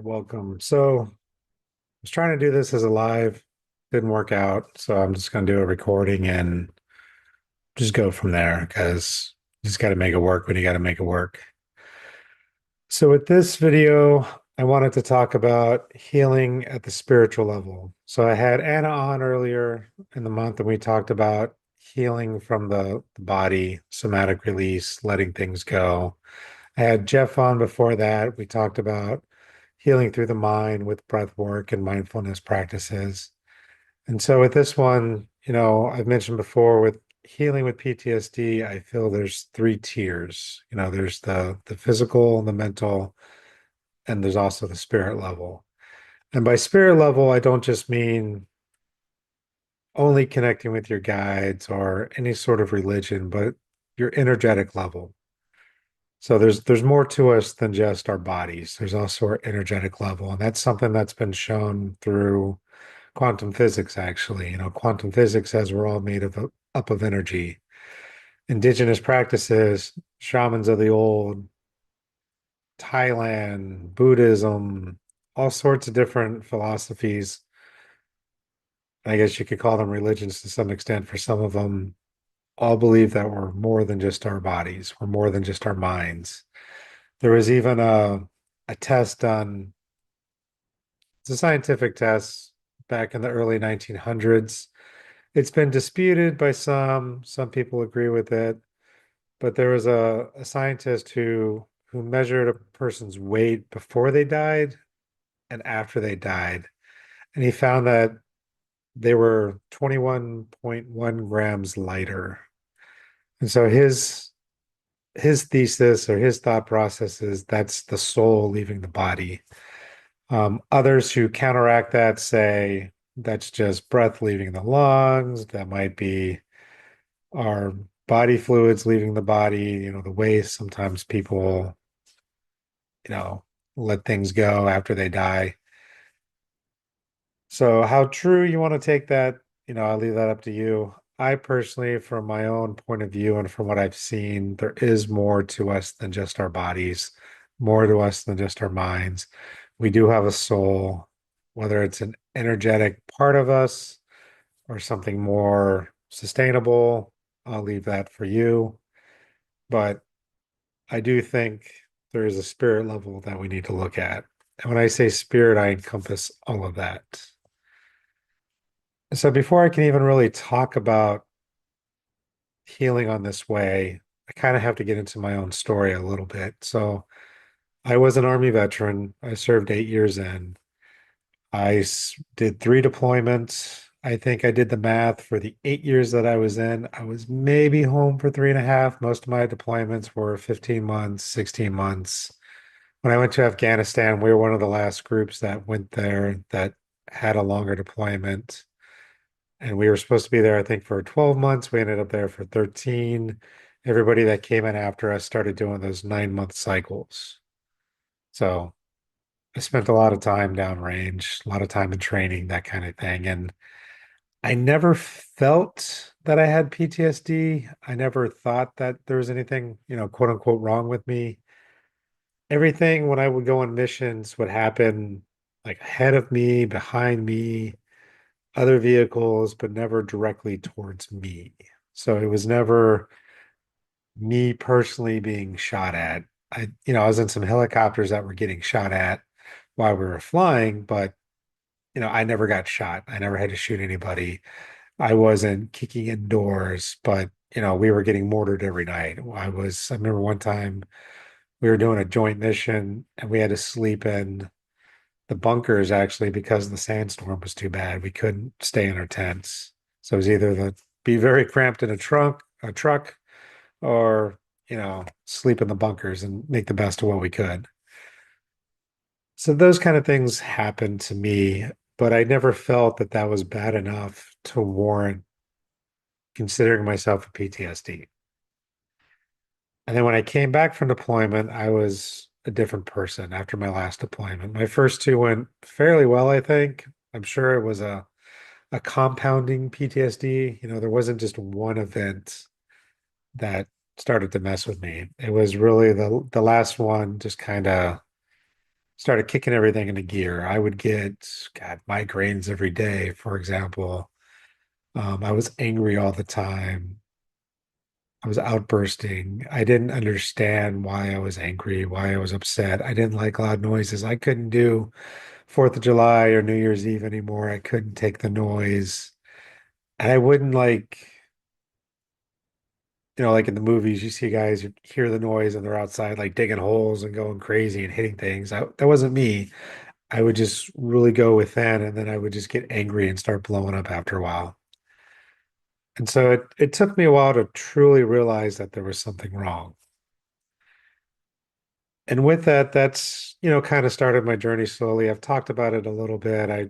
welcome. So I was trying to do this as a live, didn't work out. So I'm just going to do a recording and just go from there because you just got to make it work when you got to make it work. So with this video, I wanted to talk about healing at the spiritual level. So I had Anna on earlier in the month and we talked about healing from the body, somatic release, letting things go. I had Jeff on before that. We talked about healing through the mind with breath work and mindfulness practices. And so with this one, I've mentioned before with healing with PTSD, I feel there's three tiers. There's the physical, the mental, and there's also the spirit level. And by spirit level, I don't just mean only connecting with your guides or any sort of religion, but your energetic level. So there's more to us than just our bodies. There's also our energetic level, and that's something that's been shown through quantum physics, actually. Quantum physics says we're all made of up of energy. Indigenous practices, shamans of the old, Thailand, Buddhism, all sorts of different philosophies. I guess you could call them religions to some extent for some of them, all believe that we're more than just our bodies. We're more than just our minds. There was even a test done, it's a scientific test back in the early 1900s. It's been disputed by some people agree with it, but there was a scientist who measured a person's weight before they died and after they died. And he found that they were 21.1 grams lighter. And so his thesis or his thought process is that's the soul leaving the body. Others who counteract that say that's just breath leaving the lungs. That might be our body fluids leaving the body, the waste. Sometimes people, you know, let things go after they die. So, how true you want to take that, I'll leave that up to you. I personally, from my own point of view and from what I've seen, there is more to us than just our bodies, more to us than just our minds. We do have a soul, whether it's an energetic part of us or something more sustainable. I'll leave that for you. But I do think there is a spirit level that we need to look at. And when I say spirit, I encompass all of that. So before I can even really talk about healing on this way, I kind of have to get into my own story a little bit. So I was an Army veteran. I served 8 years in. Did three deployments. I think I did the math for the 8 years that I was in. I was maybe home for three and a half. Most of my deployments were 15 months, 16 months. When I went to Afghanistan, we were one of the last groups that went there that had a longer deployment. And we were supposed to be there, I think, for 12 months. We ended up there for 13. Everybody that came in after us started doing those 9 month cycles. So I spent a lot of time downrange, a lot of time in training, that kind of thing. And I never felt that I had PTSD. I never thought that there was anything, quote unquote, wrong with me. Everything when I would go on missions would happen like ahead of me, behind me, other vehicles, but never directly towards me. So it was never me personally being shot at. I was in some helicopters that were getting shot at while we were flying, but I never got shot. I never had to shoot anybody. I wasn't kicking in doors, but we were getting mortared every night. I remember one time we were doing a joint mission and we had to sleep in the bunkers actually because the sandstorm was too bad. We couldn't stay in our tents. So it was either the be very cramped in a truck, or, sleep in the bunkers and make the best of what we could. So those kind of things happened to me, but I never felt that that was bad enough to warrant considering myself a PTSD. And then when I came back from deployment, I was a different person after my last deployment. My first two went fairly well, I think. I'm sure it was a compounding PTSD. There wasn't just one event that started to mess with me. It was really the last one just kind of started kicking everything into gear. I would get, God, migraines every day, for example. I was angry all the time. I was outbursting. I didn't understand why I was angry, why I was upset. I didn't like loud noises. I couldn't do Fourth of July or New Year's Eve anymore. I couldn't take the noise. And I wouldn't like, like in the movies, you see guys who hear the noise and they're outside like digging holes and going crazy and hitting things. That wasn't me. I would just really go within and then I would just get angry and start blowing up after a while. And so it took me a while to truly realize that there was something wrong. And with that, that's, kind of started my journey slowly. I've talked about it a little bit. I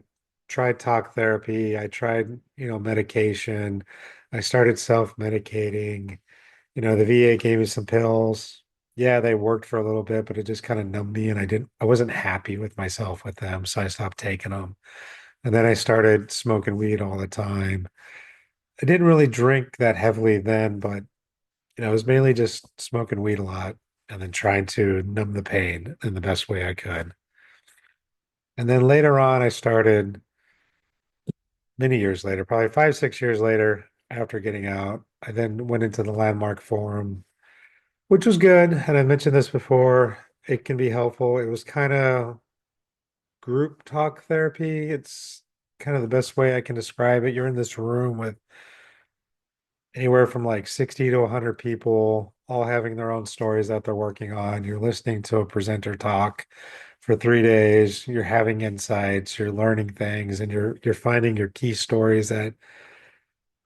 tried talk therapy. I tried, medication. I started self-medicating. The VA gave me some pills. Yeah, they worked for a little bit, but it just kind of numbed me and I wasn't happy with myself with them. So I stopped taking them. And then I started smoking weed all the time. I didn't really drink that heavily then, but it was mainly just smoking weed a lot and then trying to numb the pain in the best way I could. And then later on, I started many years later, probably 5, 6 years later, after getting out, I then went into the Landmark Forum, which was good. And I mentioned this before, it can be helpful. It was kind of group talk therapy. It's kind of the best way I can describe it. You're in this room with anywhere from like 60 to 100 people, all having their own stories that they're working on. You're listening to a presenter talk for 3 days. You're having insights, you're learning things, and you're finding your key stories that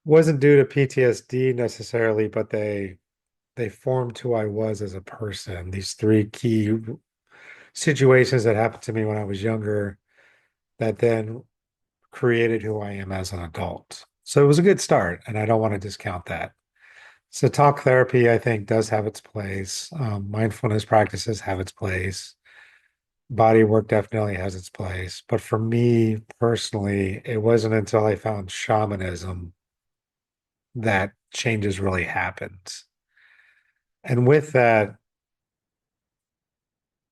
wasn't due to PTSD necessarily, but they formed who I was as a person. These three key situations that happened to me when I was younger that then created who I am as an adult. So it was a good start, and I don't want to discount that. So talk therapy, I think, does have its place. Mindfulness practices have its place. Body work definitely has its place. But for me personally, it wasn't until I found shamanism that changes really happened. And with that,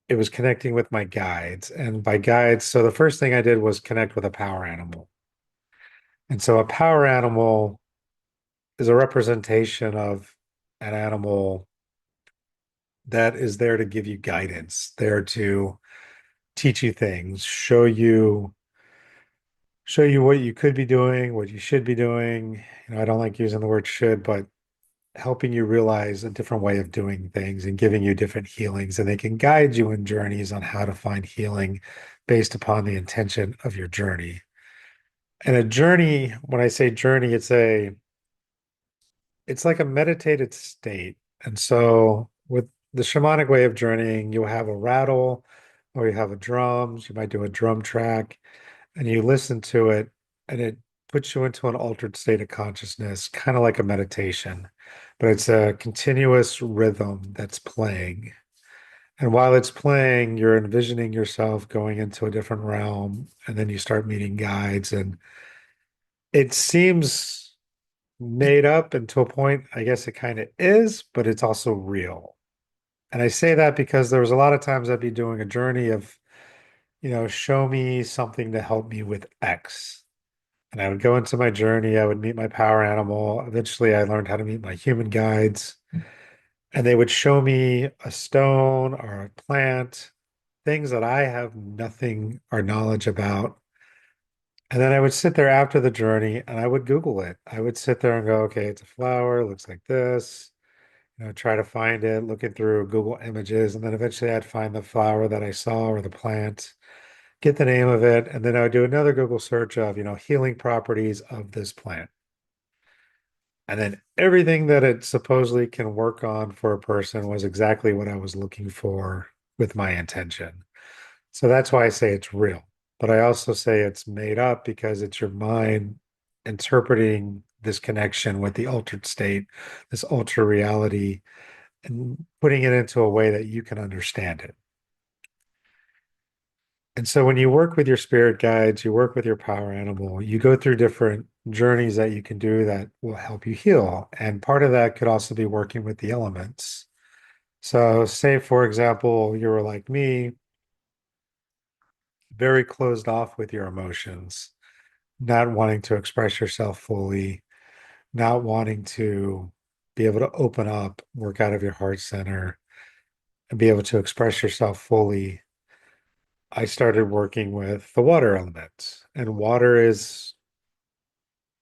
it was connecting with my guides. And by guides, so the first thing I did was connect with a power animal. And so a power animal is a representation of an animal that is there to give you guidance, there to teach you things, show you what you could be doing, what you should be doing. I don't like using the word should, but helping you realize a different way of doing things and giving you different healings. And they can guide you in journeys on how to find healing based upon the intention of your journey. And a journey, when I say journey, it's like a meditated state. And so with the shamanic way of journeying, you'll have a rattle or you have a drums, you might do a drum track, and you listen to it, and it puts you into an altered state of consciousness, kind of like a meditation, but it's a continuous rhythm that's playing. And while it's playing, you're envisioning yourself going into a different realm, and then you start meeting guides, and it seems made up, and to a point, I guess it kind of is, but it's also real. And I say that because there was a lot of times I'd be doing a journey of, show me something to help me with X. And I would go into my journey, I would meet my power animal. Eventually, I learned how to meet my human guides, and they would show me a stone or a plant, things that I have nothing or knowledge about. And then I would sit there after the journey and I would Google it. I would sit there and go, okay, it's a flower, looks like this, try to find it, looking through Google Images. And then eventually I'd find the flower that I saw or the plant, get the name of it. And then I would do another Google search of, healing properties of this plant. And then everything that it supposedly can work on for a person was exactly what I was looking for with my intention. So that's why I say it's real. But I also say it's made up because it's your mind interpreting this connection with the altered state, this ultra reality, and putting it into a way that you can understand it. And so when you work with your spirit guides, you work with your power animal, you go through different journeys that you can do that will help you heal. And part of that could also be working with the elements. So, say, for example, you were like me, very closed off with your emotions, not wanting to express yourself fully, not wanting to be able to open up, work out of your heart center, and be able to express yourself fully. I started working with the water element, and water is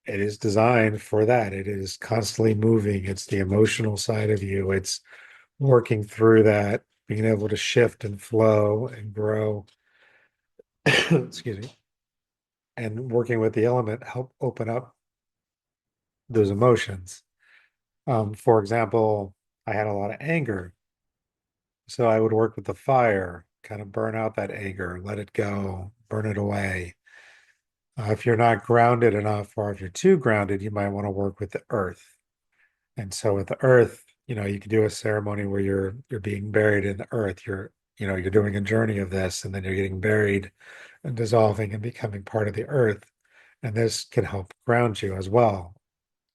it is designed for that. It is constantly moving. It's the emotional side of you. It's working through that, being able to shift and flow and grow. Excuse me. And working with the element help open up those emotions. For example, I had a lot of anger. So I would work with the fire, kind of burn out that anger, let it go, burn it away. If you're not grounded enough, or if you're too grounded, you might want to work with the earth. And so with the earth, you can do a ceremony where you're being buried in the earth. You're doing a journey of this, and then you're getting buried and dissolving and becoming part of the earth. And this can help ground you as well,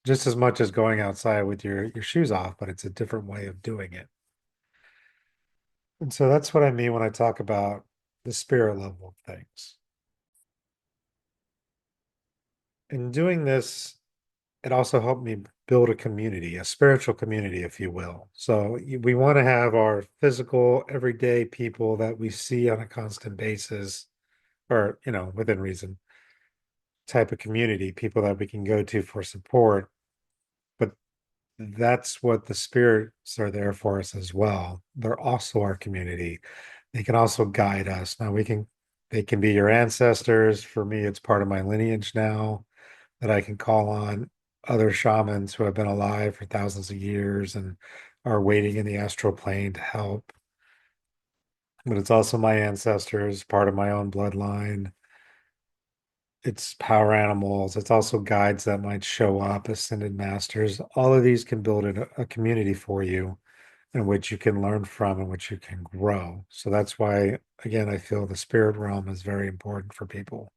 just as much as going outside with your shoes off, but it's a different way of doing it. And so that's what I mean when I talk about the spirit level of things. In doing this, it also helped me build a community, a spiritual community, if you will. So we want to have our physical, everyday people that we see on a constant basis, or, within reason, type of community, people that we can go to for support. But that's what the spirits are there for us as well. They're also our community. They can also guide us. They can be your ancestors. For me, it's part of my lineage now that I can call on other shamans who have been alive for thousands of years and are waiting in the astral plane to help. But it's also my ancestors, part of my own bloodline. It's power animals. It's also guides that might show up, ascended masters. All of these can build a community for you in which you can learn from and which you can grow. So that's why, again, I feel the spirit realm is very important for people.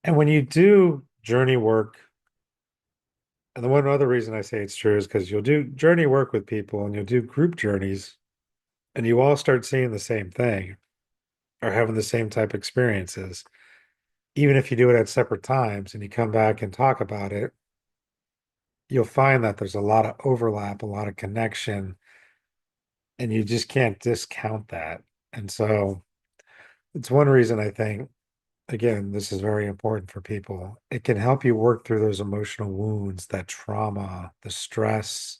And when you do journey work, and the one other reason I say it's true is because you'll do journey work with people and you'll do group journeys and you all start seeing the same thing or having the same type of experiences. Even if you do it at separate times and you come back and talk about it, you'll find that there's a lot of overlap, a lot of connection, and you just can't discount that. And so it's one reason I think, again, this is very important for people. It can help you work through those emotional wounds, that trauma, the stress,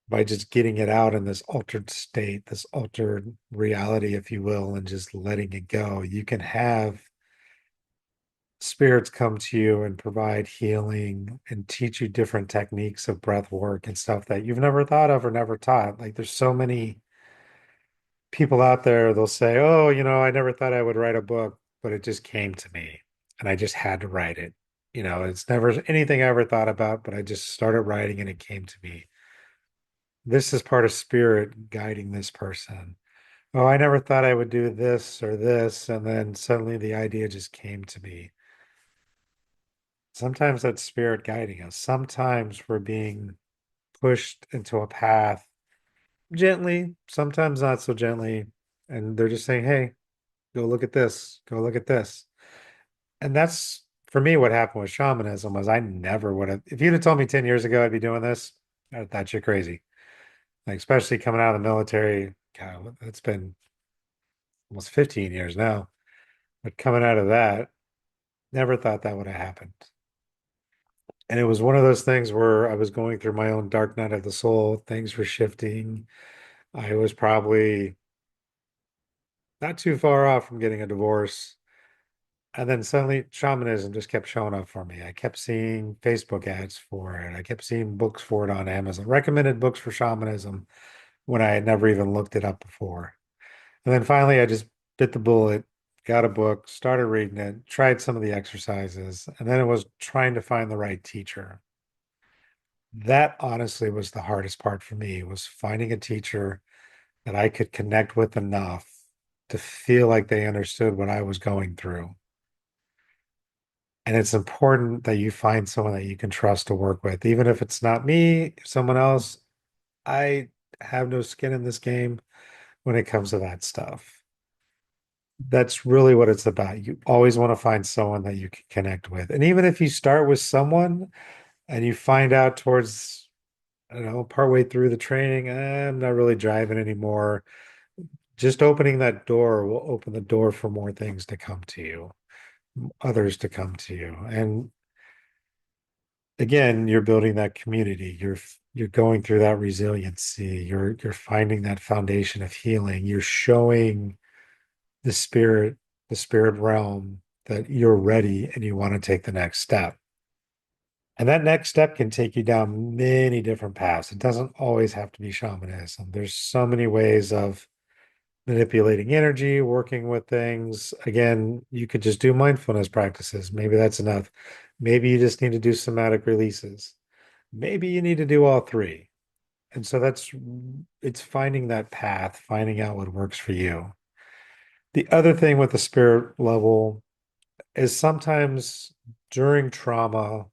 by just getting it out in this altered state, this altered reality, if you will, and just letting it go. You can have spirits come to you and provide healing and teach you different techniques of breath work and stuff that you've never thought of or never taught. Like there's so many people out there, they'll say, "Oh, I never thought I would write a book, but it just came to me and I just had to write it." It's never anything I ever thought about, but I just started writing and it came to me. This is part of spirit guiding this person. Oh, I never thought I would do this or this. And then suddenly the idea just came to me. Sometimes that's spirit guiding us. Sometimes we're being pushed into a path gently, sometimes not so gently. And they're just saying, hey, go look at this, go look at this. And that's for me what happened with shamanism was I never would have, if you'd have told me 10 years ago I'd be doing this, I thought you're crazy. Like, especially coming out of the military, God, it's been almost 15 years now. But coming out of that, never thought that would have happened. And it was one of those things where I was going through my own dark night of the soul. Things were shifting. I was probably not too far off from getting a divorce. And then suddenly shamanism just kept showing up for me. I kept seeing Facebook ads for it. I kept seeing books for it on Amazon, recommended books for shamanism when I had never even looked it up before. And then finally, I just bit the bullet, got a book, started reading it, tried some of the exercises, and then it was trying to find the right teacher. That honestly was the hardest part for me, was finding a teacher that I could connect with enough to feel like they understood what I was going through. And it's important that you find someone that you can trust to work with, even if it's not me, someone else. I have no skin in this game when it comes to that stuff. That's really what it's about. You always want to find someone that you can connect with. And even if you start with someone and you find out towards, I don't know, partway through the training, I'm not really driving anymore. Just opening that door will open the door for more things to come to you, others to come to you. And again, you're building that community. You're going through that resiliency. You're finding that foundation of healing. You're showing the spirit realm that you're ready and you want to take the next step. And that next step can take you down many different paths. It doesn't always have to be shamanism. There's so many ways of manipulating energy, working with things. Again, you could just do mindfulness practices. Maybe that's enough. Maybe you just need to do somatic releases. Maybe you need to do all three. And so it's finding that path, finding out what works for you. The other thing with the spirit level is sometimes during trauma,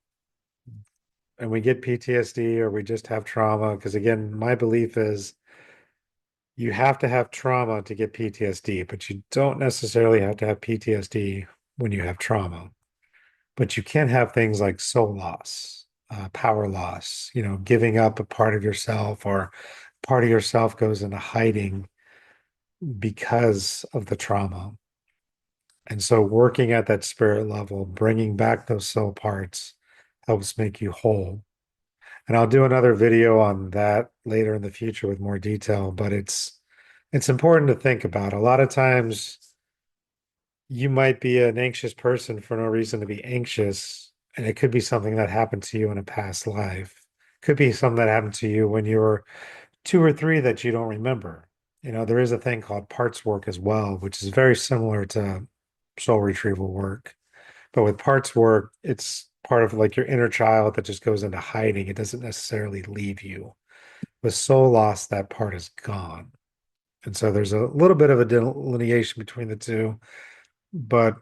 and we get PTSD or we just have trauma, because again, my belief is you have to have trauma to get PTSD, but you don't necessarily have to have PTSD when you have trauma. But you can have things like soul loss, power loss, giving up a part of yourself, or part of yourself goes into hiding because of the trauma. And so working at that spirit level, bringing back those soul parts helps make you whole. And I'll do another video on that later in the future with more detail, but it's important to think about. A lot of times you might be an anxious person for no reason to be anxious, and it could be something that happened to you in a past life. Could be something that happened to you when you were two or three that you don't remember. There is a thing called parts work as well, which is very similar to soul retrieval work. But with parts work, it's part of like your inner child that just goes into hiding. It doesn't necessarily leave you. With soul loss, that part is gone. And so there's a little bit of a delineation between the two, but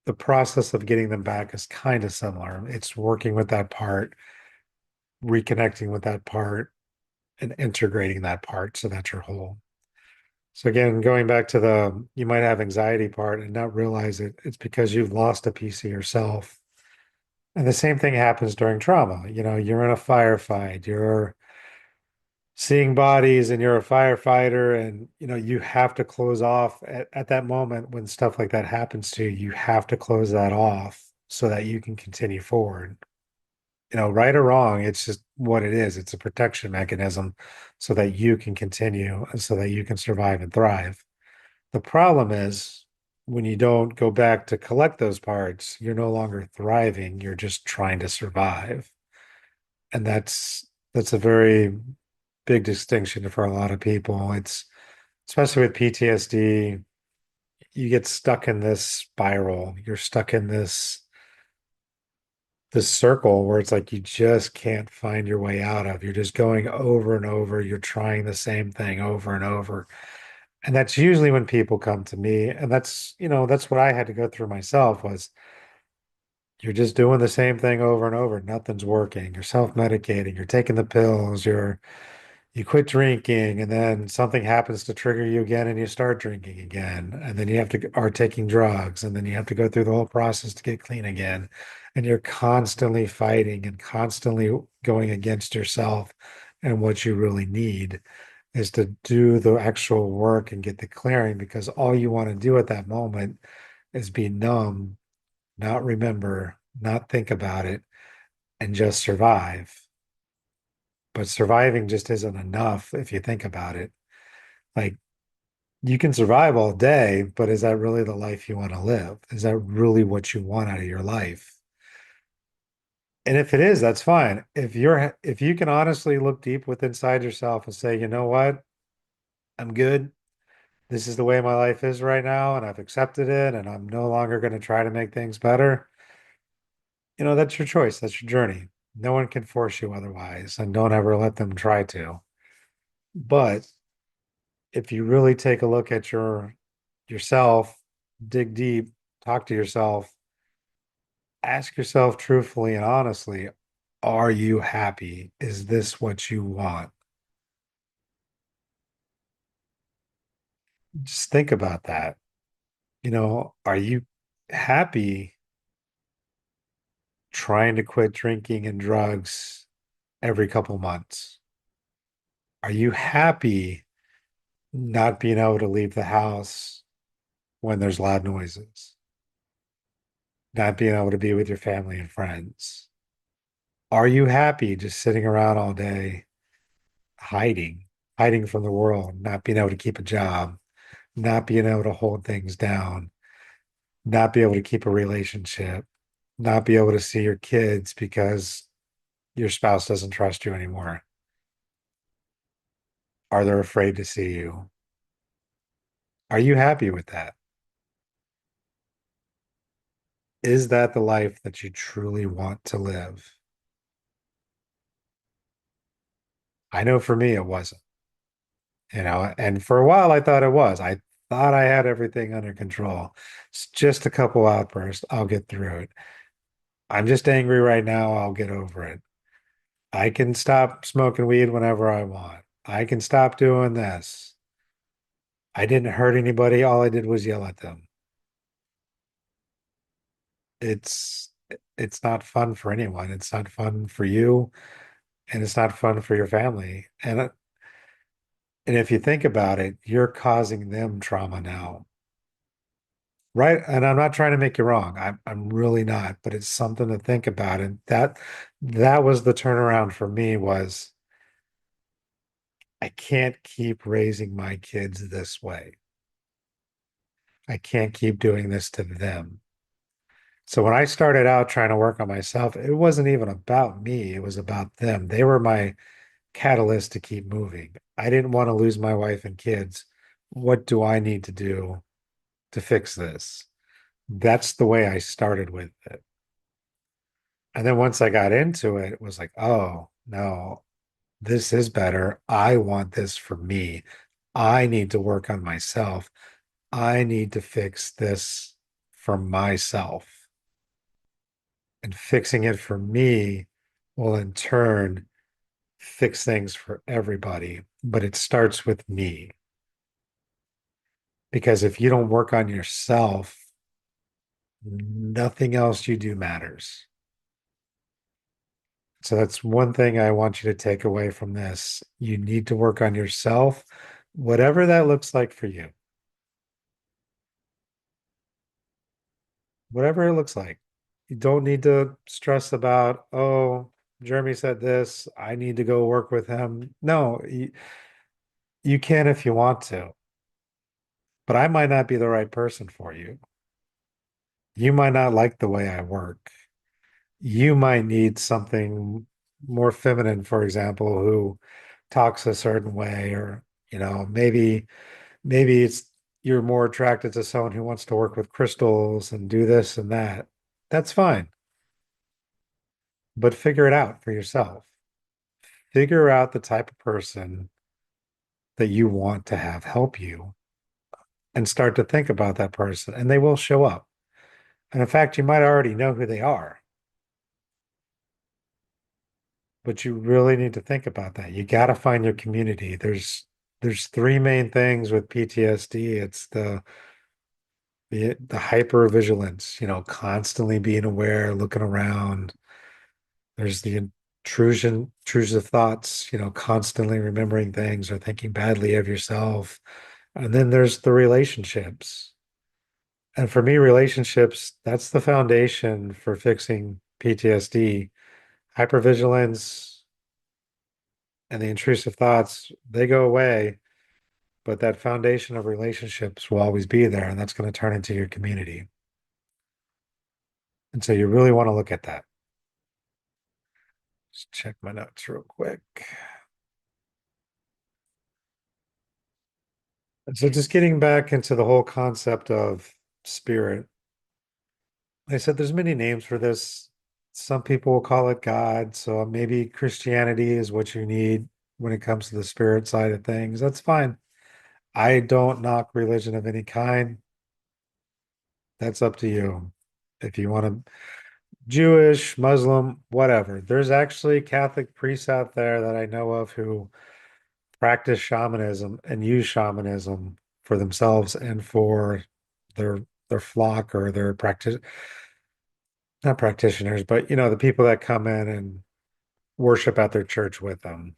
the process of getting them back is kind of similar. It's working with that part, reconnecting with that part, and integrating that part so that you're whole. So again, going back to the you might have anxiety part and not realize it's because you've lost a piece of yourself. And the same thing happens during trauma. You're in a firefight, you're seeing bodies and you're a firefighter, and you have to close off at that moment when stuff like that happens to you. You have to close that off so that you can continue forward. Right or wrong, it's just what it is. It's a protection mechanism so that you can continue and so that you can survive and thrive. The problem is when you don't go back to collect those parts, you're no longer thriving. You're just trying to survive. And that's a very big distinction for a lot of people. It's especially with PTSD, you get stuck in this spiral. You're stuck in this circle where it's like you just can't find your way out of. You're just going over and over. You're trying the same thing over and over. And that's usually when people come to me. And that's what I had to go through myself was you're just doing the same thing over and over. Nothing's working. You're self-medicating. You're taking the pills. You quit drinking, and then something happens to trigger you again, and you start drinking again, and then you have to are taking drugs, and then you have to go through the whole process to get clean again, and you're constantly fighting and constantly going against yourself. And what you really need is to do the actual work and get the clearing, because all you want to do at that moment is be numb, not remember, not think about it, and just survive. But surviving just isn't enough if you think about it. Like you can survive all day, but is that really the life you want to live? Is that really what you want out of your life? And if it is, that's fine. If you can honestly look deep within inside yourself and say, you know what, I'm good. This is the way my life is right now, and I've accepted it, and I'm no longer going to try to make things better. That's your choice. That's your journey. No one can force you otherwise, and don't ever let them try to. But if you really take a look at yourself, dig deep, talk to yourself, ask yourself truthfully and honestly, are you happy? Is this what you want? Just think about that. Are you happy trying to quit drinking and drugs every couple months? Are you happy not being able to leave the house when there's loud noises? Not being able to be with your family and friends? Are you happy just sitting around all day hiding, hiding from the world, not being able to keep a job, not being able to hold things down, not be able to keep a relationship, not be able to see your kids because your spouse doesn't trust you anymore? Are they afraid to see you? Are you happy with that? Is that the life that you truly want to live? I know for me, it wasn't, and for a while I thought it was. I thought I had everything under control. It's just a couple outbursts. I'll get through it. I'm just angry right now. I'll get over it. I can stop smoking weed whenever I want. I can stop doing this. I didn't hurt anybody. All I did was yell at them. It's it's not fun for anyone. It's not fun for you, and it's not fun for your family. And if you think about it, you're causing them trauma now. Right? And I'm not trying to make you wrong. I'm really not, but it's something to think about. And that was the turnaround for me was I can't keep raising my kids this way. I can't keep doing this to them. So when I started out trying to work on myself, it wasn't even about me. It was about them. They were my catalyst to keep moving. I didn't want to lose my wife and kids. What do I need to do to fix this? That's the way I started with it. And then once I got into it, it was like, oh, no, this is better. I want this for me. I need to work on myself. I need to fix this for myself. And fixing it for me will in turn fix things for everybody. But it starts with me. Because if you don't work on yourself, nothing else you do matters. So that's one thing I want you to take away from this. You need to work on yourself, whatever that looks like for you, whatever it looks like. You don't need to stress about, oh, Jeremy said this, I need to go work with him. No, you can if you want to, but I might not be the right person for you. You might not like the way I work. You might need something more feminine, for example, who talks a certain way, or, maybe it's you're more attracted to someone who wants to work with crystals and do this and that. That's fine, but figure it out for yourself. Figure out the type of person that you want to have help you and start to think about that person, and they will show up. And in fact, you might already know who they are, but you really need to think about that. You got to find your community. There's three main things with PTSD. It's the hyper vigilance, constantly being aware, looking around. There's the intrusive thoughts, constantly remembering things or thinking badly of yourself. And then there's the relationships. And for me, relationships, that's the foundation for fixing PTSD. Hypervigilance and the intrusive thoughts, they go away, but that foundation of relationships will always be there, and that's going to turn into your community. And so you really want to look at that. Just check my notes real quick. And so just getting back into the whole concept of spirit, like I said there's many names for this. Some people will call it God, so maybe Christianity is what you need when it comes to the spirit side of things. That's fine. I don't knock religion of any kind. That's up to you. If you want to, Jewish, Muslim, whatever. There's actually Catholic priests out there that I know of who practice shamanism and use shamanism for themselves and for their their flock or their practice, not practitioners, but the people that come in and worship at their church with them.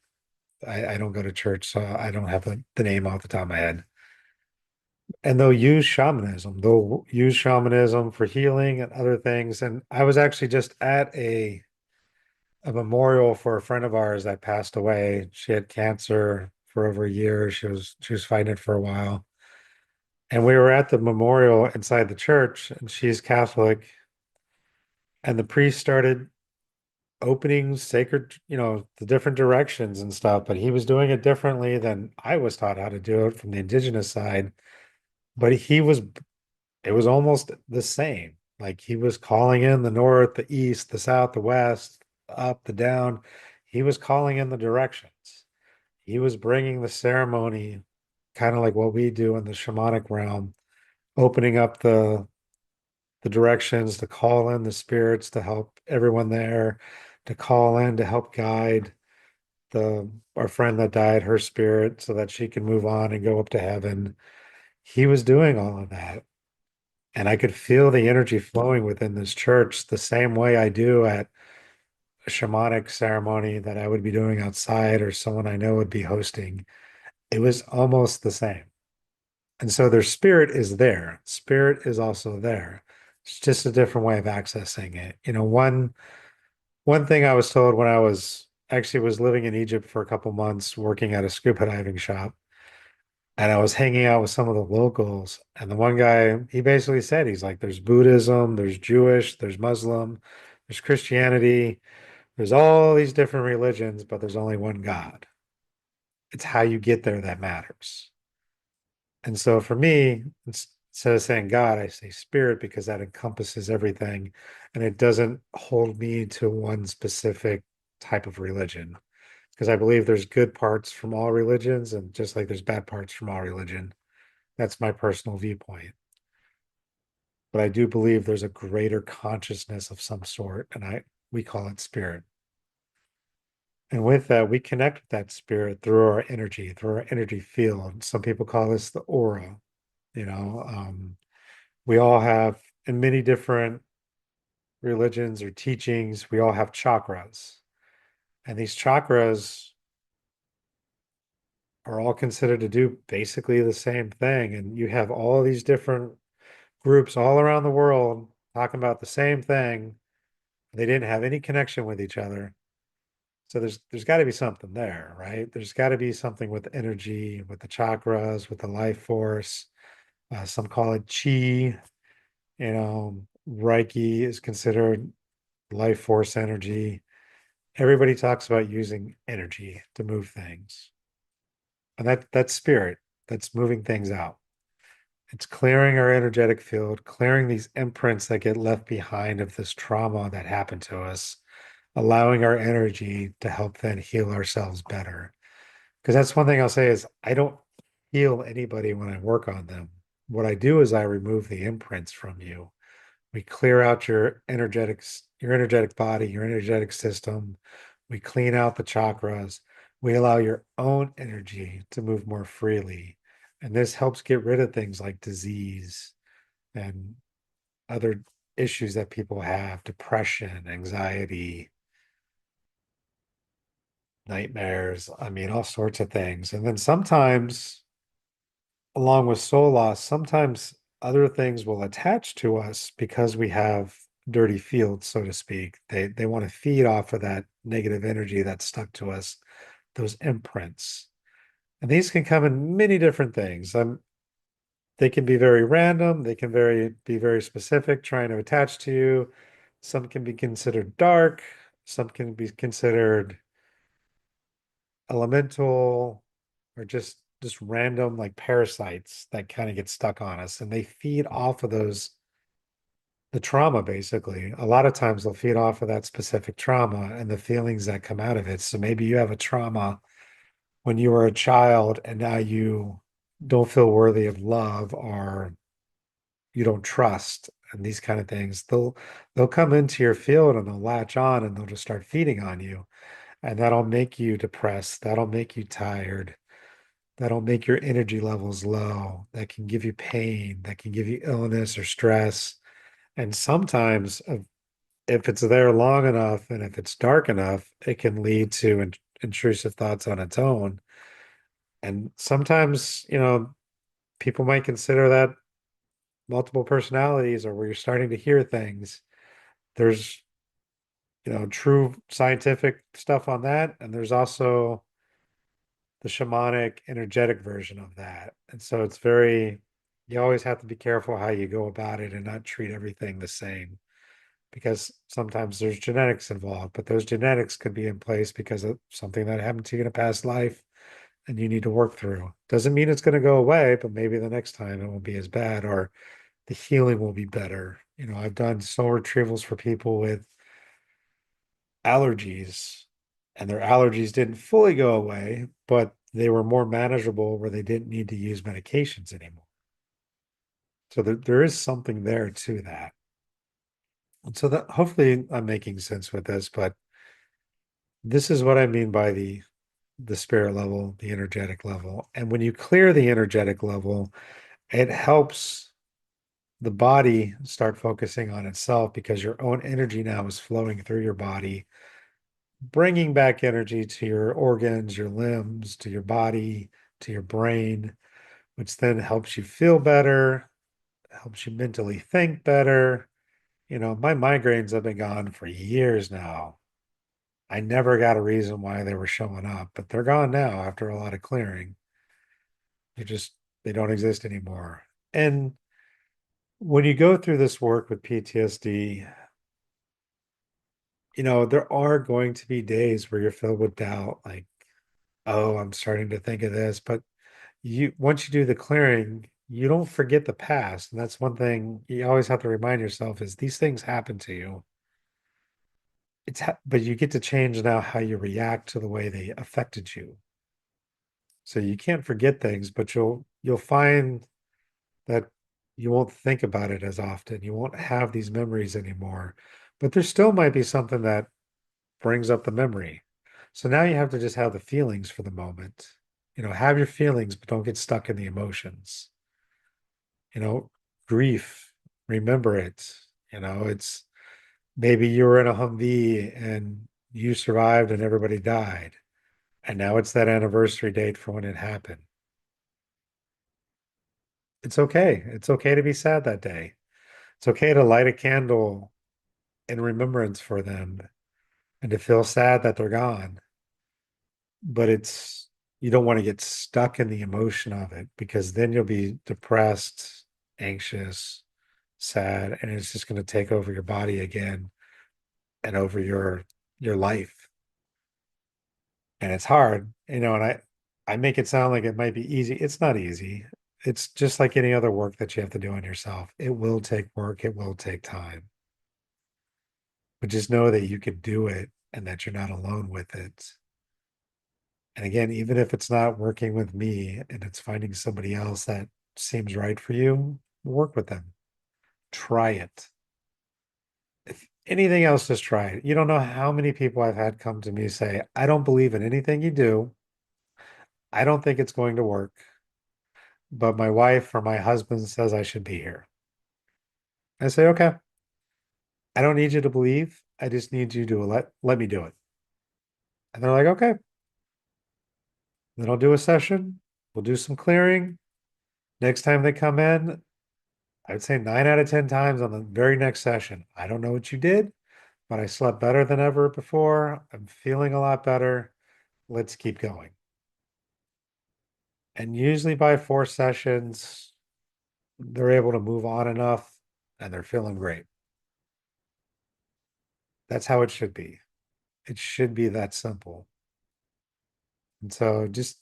I don't go to church, so I don't have the name off the top of my head. And they'll use shamanism. They'll use shamanism for healing and other things. And I was actually just at a memorial for a friend of ours that passed away. She had cancer for over a year. She was fighting it for a while. And we were at the memorial inside the church, and she's Catholic. And the priest started opening sacred, the different directions and stuff, but he was doing it differently than I was taught how to do it from the indigenous side. But it was almost the same. Like he was calling in the north, the east, the south, the west, up, the down. He was calling in the directions. He was bringing the ceremony, kind of like what we do in the shamanic realm, opening up the directions to call in the spirits to help everyone there, to call in to help guide the our friend that died, her spirit, so that she can move on and go up to heaven. He was doing all of that. And I could feel the energy flowing within this church the same way I do at a shamanic ceremony that I would be doing outside or someone I know would be hosting. It was almost the same. And so their spirit is there. Spirit is also there. It's just a different way of accessing it. One thing I was told when I was living in Egypt for a couple months working at a scuba diving shop, and I was hanging out with some of the locals. And the one guy, he basically said, he's like, there's Buddhism, there's Jewish, there's Muslim, there's Christianity, there's all these different religions, but there's only one God. It's how you get there that matters. And so for me, instead of saying God, I say spirit because that encompasses everything and it doesn't hold me to one specific type of religion. Because I believe there's good parts from all religions, and just like there's bad parts from all religion. That's my personal viewpoint. But I do believe there's a greater consciousness of some sort, and we call it spirit. And with that, we connect with that spirit through our energy field. Some people call this the aura. You know, we all have, in many different religions or teachings, we all have chakras. And these chakras are all considered to do basically the same thing. And you have all these different groups all around the world talking about the same thing. They didn't have any connection with each other. So there's got to be something there, right? There's got to be something with energy, with the chakras, with the life force. Some call it chi. Reiki is considered life force energy. Everybody talks about using energy to move things. And that's spirit. That's moving things out. It's clearing our energetic field, clearing these imprints that get left behind of this trauma that happened to us, allowing our energy to help then heal ourselves better. Because that's one thing I'll say is I don't heal anybody when I work on them. What I do is I remove the imprints from you. We clear out your energetic body, your energetic system. We clean out the chakras. We allow your own energy to move more freely. And this helps get rid of things like disease and other issues that people have, depression, anxiety, nightmares. I mean, all sorts of things. And then sometimes, along with soul loss, sometimes other things will attach to us because we have dirty fields, so to speak. They want to feed off of that negative energy that's stuck to us, those imprints. And these can come in many different things. They can be very random, they can be very specific, trying to attach to you. Some can be considered dark, some can be considered elemental, or just random like parasites that kind of get stuck on us, and they feed off of the trauma. Basically, a lot of times they'll feed off of that specific trauma and the feelings that come out of it. So maybe you have a trauma when you were a child and now you don't feel worthy of love, or you don't trust, and these kind of things. They'll come into your field and they'll latch on and they'll just start feeding on you, and that'll make you depressed, that'll make you tired. that'll make your energy levels low, that can give you pain, that can give you illness or stress. And sometimes, if it's there long enough and if it's dark enough, it can lead to intrusive thoughts on its own. And sometimes, people might consider that multiple personalities or where you're starting to hear things. There's, true scientific stuff on that. And there's also the shamanic, energetic version of that. And so you always have to be careful how you go about it and not treat everything the same because sometimes there's genetics involved, but those genetics could be in place because of something that happened to you in a past life and you need to work through. Doesn't mean it's going to go away, but maybe the next time it won't be as bad or the healing will be better. I've done soul retrievals for people with allergies, and their allergies didn't fully go away, but they were more manageable where they didn't need to use medications anymore. So there is something there to that. And so that hopefully I'm making sense with this, but this is what I mean by the spirit level, the energetic level. And when you clear the energetic level, it helps the body start focusing on itself because your own energy now is flowing through your body, bringing back energy to your organs, your limbs, to your body, to your brain, which then helps you feel better, helps you mentally think better. My migraines have been gone for years now. I never got a reason why they were showing up, but they're gone now after a lot of clearing. They just they don't exist anymore. And when you go through this work with PTSD, there are going to be days where you're filled with doubt, like, oh, I'm starting to think of this. But once you do the clearing, you don't forget the past. And that's one thing you always have to remind yourself is these things happen to you. But you get to change now how you react to the way they affected you. So you can't forget things, but you'll find that you won't think about it as often. You won't have these memories anymore. But there still might be something that brings up the memory. So now you have to just have the feelings for the moment. Have your feelings, but don't get stuck in the emotions. You know, Grief, remember it. It's maybe you were in a Humvee and you survived and everybody died. And now it's that anniversary date for when it happened. It's okay. It's okay to be sad that day. It's okay to light a candle in remembrance for them and to feel sad that they're gone. But you don't want to get stuck in the emotion of it because then you'll be depressed, anxious, sad, and it's just going to take over your body again and over your life. And it's hard, and I make it sound like it might be easy. It's not easy. It's just like any other work that you have to do on yourself. It will take work, it will take time. But just know that you can do it and that you're not alone with it. And again, even if it's not working with me and it's finding somebody else that seems right for you, work with them. Try it. If anything else, just try it. You don't know how many people I've had come to me say, I don't believe in anything you do. I don't think it's going to work, but my wife or my husband says I should be here. I say, okay, I don't need you to believe. I just need you to let me do it. And they're like, okay, then I'll do a session. We'll do some clearing. Next time they come in, I would say 9 out of 10 times on the very next session. I don't know what you did, but I slept better than ever before. I'm feeling a lot better. Let's keep going. And usually by 4 sessions, they're able to move on enough and they're feeling great. That's how it should be. It should be that simple. And so just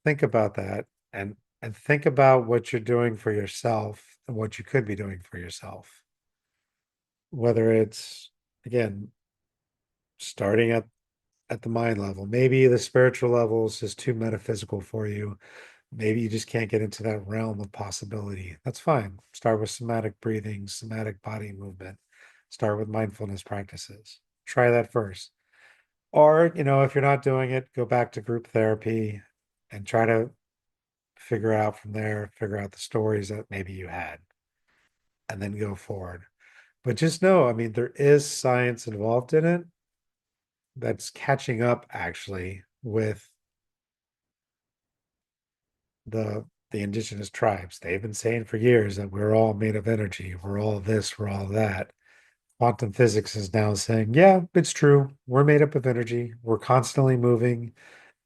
think about that and think about what you're doing for yourself and what you could be doing for yourself. Whether it's again starting at the mind level, maybe the spiritual level is just too metaphysical for you. Maybe you just can't get into that realm of possibility. That's fine. Start with somatic breathing, somatic body movement. Start with mindfulness practices. Try that first. Or, if you're not doing it, go back to group therapy and try to figure out from there, figure out the stories that maybe you had, and then go forward. But just know, I mean, there is science involved in it that's catching up actually with the indigenous tribes. They've been saying for years that we're all made of energy, we're all this, we're all that. Quantum physics is now saying, yeah, it's true. We're made up of energy. We're constantly moving.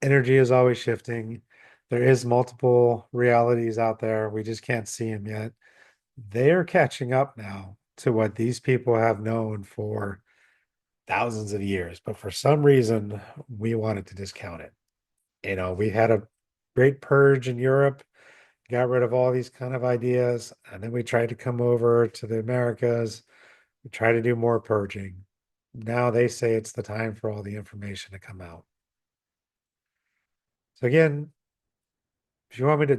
Energy is always shifting. There is multiple realities out there. We just can't see them yet. They're catching up now to what these people have known for thousands of years. But for some reason, we wanted to discount it. We had a great purge in Europe, got rid of all these kind of ideas, and then we tried to come over to the Americas. We try to do more purging. Now they say it's the time for all the information to come out. So again, if you want me to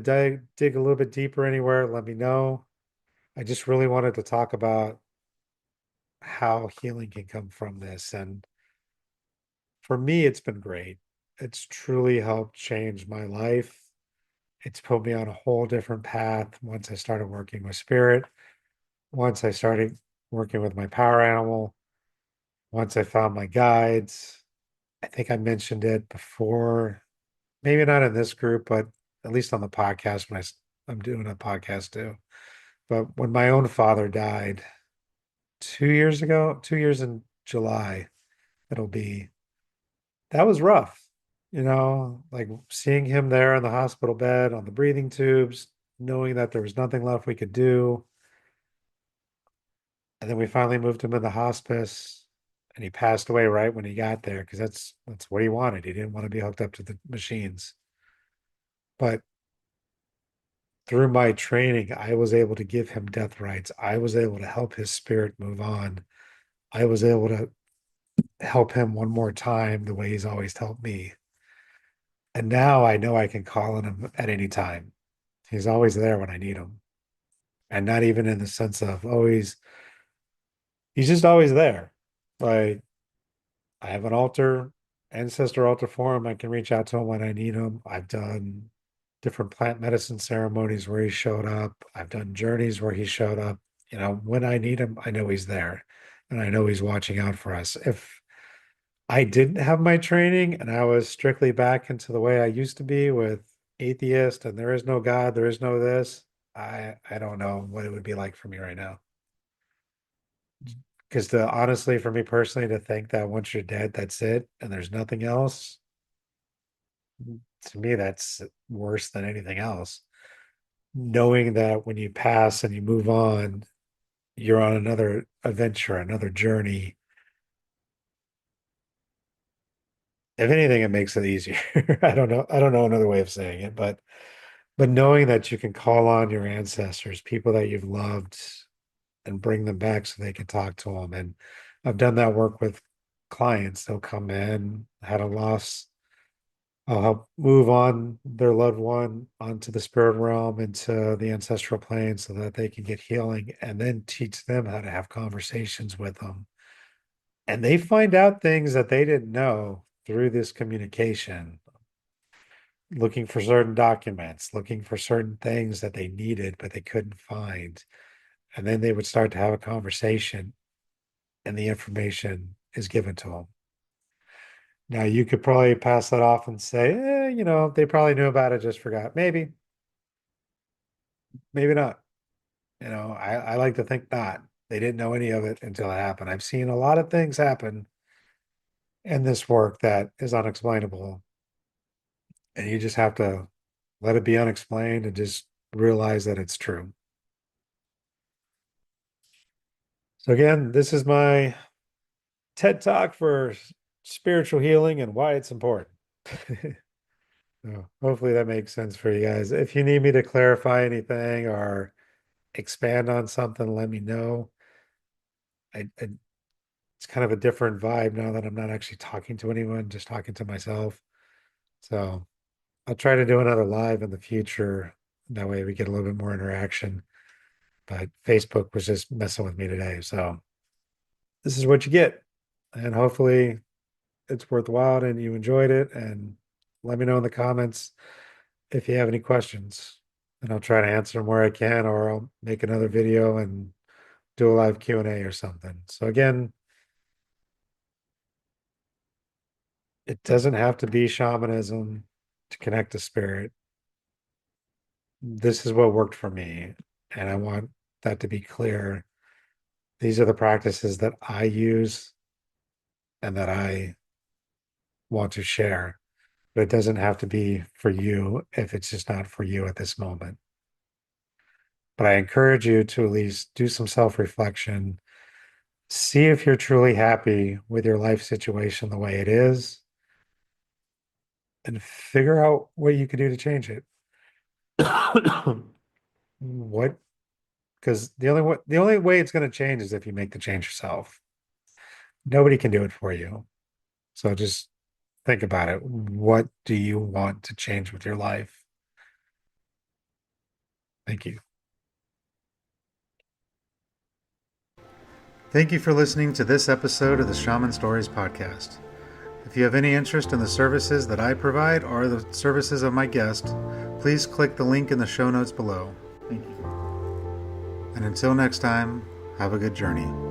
dig a little bit deeper anywhere, let me know. I just really wanted to talk about how healing can come from this. And for me, it's been great. It's truly helped change my life. It's put me on a whole different path once I started working with spirit, once I started working with my power animal, once I found my guides. I think I mentioned it before, maybe not in this group, but at least on the podcast when I'm doing a podcast too. But when my own father died 2 years ago, 2 years in July, it'll be, that was rough, like seeing him there in the hospital bed on the breathing tubes, knowing that there was nothing left we could do. And then we finally moved him in the hospice and he passed away right when he got there because that's what he wanted. He didn't want to be hooked up to the machines. But through my training, I was able to give him death rights. I was able to help his spirit move on. I was able to help him one more time the way he's always helped me. And now I know I can call on him at any time. He's always there when I need him. And not even in the sense of always, he's just always there. Like I have an altar, ancestor altar for him. I can reach out to him when I need him. I've done different plant medicine ceremonies where he showed up. I've done journeys where he showed up. When I need him, I know he's there and I know he's watching out for us. If I didn't have my training and I was strictly back into the way I used to be with atheist and there is no God, there is no this, I don't know what it would be like for me right now. Because to honestly, for me personally, to think that once you're dead, that's it, and there's nothing else, to me, that's worse than anything else. Knowing that when you pass and you move on, you're on another adventure, another journey. If anything, it makes it easier. I don't know. I don't know another way of saying it, but knowing that you can call on your ancestors, people that you've loved, and bring them back so they can talk to them. And I've done that work with clients. They'll come in, had a loss. I'll help move on their loved one onto the spirit realm, into the ancestral plane so that they can get healing and then teach them how to have conversations with them. And they find out things that they didn't know through this communication, looking for certain documents, looking for certain things that they needed, but they couldn't find. And then they would start to have a conversation and the information is given to them. Now, you could probably pass that off and say, they probably knew about it, just forgot. Maybe, maybe not. I like to think not. They didn't know any of it until it happened. I've seen a lot of things happen in this work that is unexplainable. And you just have to let it be unexplained and just realize that it's true. So, again, this is my TED Talk for spiritual healing and why it's important. So hopefully that makes sense for you guys. If you need me to clarify anything or expand on something, let me know. It's kind of a different vibe now that I'm not actually talking to anyone, just talking to myself. So I'll try to do another live in the future. That way we get a little bit more interaction. But Facebook was just messing with me today. So this is what you get. And hopefully it's worthwhile and you enjoyed it. And let me know in the comments if you have any questions, and I'll try to answer them where I can, or I'll make another video and do a live Q&A or something. So again, it doesn't have to be shamanism to connect to spirit. This is what worked for me, and I want that to be clear. These are the practices that I use and that I want to share, but it doesn't have to be for you if it's just not for you at this moment. But I encourage you to at least do some self-reflection, see if you're truly happy with your life situation the way it is, and figure out what you can do to change it. What? Because the only way it's going to change is if you make the change yourself. Nobody can do it for you. So just think about it. What do you want to change with your life? Thank you. Thank you for listening to this episode of the Shaman Stories podcast. If you have any interest in the services that I provide or the services of my guest, please click the link in the show notes below. Thank you. And until next time, have a good journey.